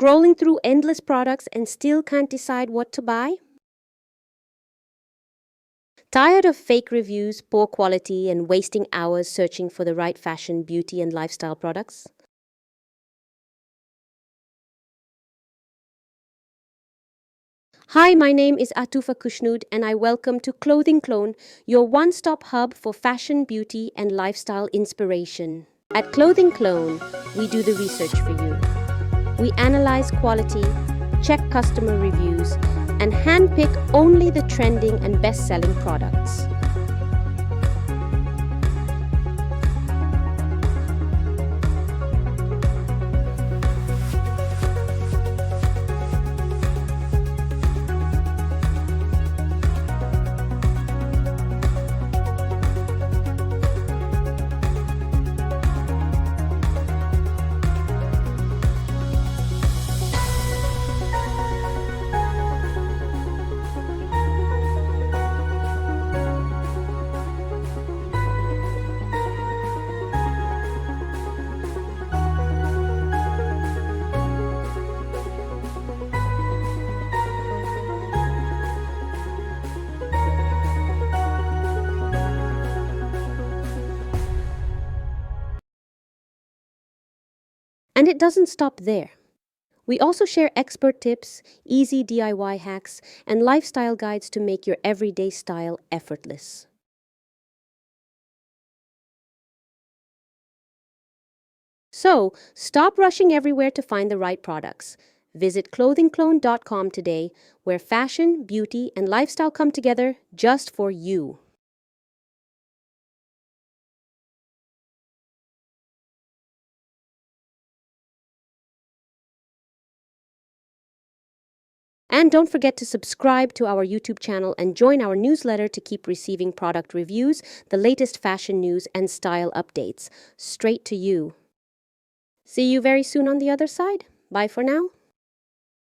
Scrolling through endless products and still can't decide what to buy? Tired of fake reviews, poor quality, and wasting hours searching for the right fashion, beauty, and lifestyle products? Hi, my name is Atoofa Khushnood and I welcome to Clothing Clone, your one-stop hub for fashion, beauty, and lifestyle inspiration. At Clothing Clone, we do the research for you. We analyze quality, check customer reviews, and handpick only the trending and best-selling products. And it doesn't stop there. We also share expert tips, easy DIY hacks, and lifestyle guides to make your everyday style effortless. So, stop rushing everywhere to find the right products. Visit clothingclone.com today, where fashion, beauty, and lifestyle come together just for you. And don't forget to subscribe to our YouTube channel and join our newsletter to keep receiving product reviews, the latest fashion news, and style updates straight to you. See you very soon on the other side. Bye for now.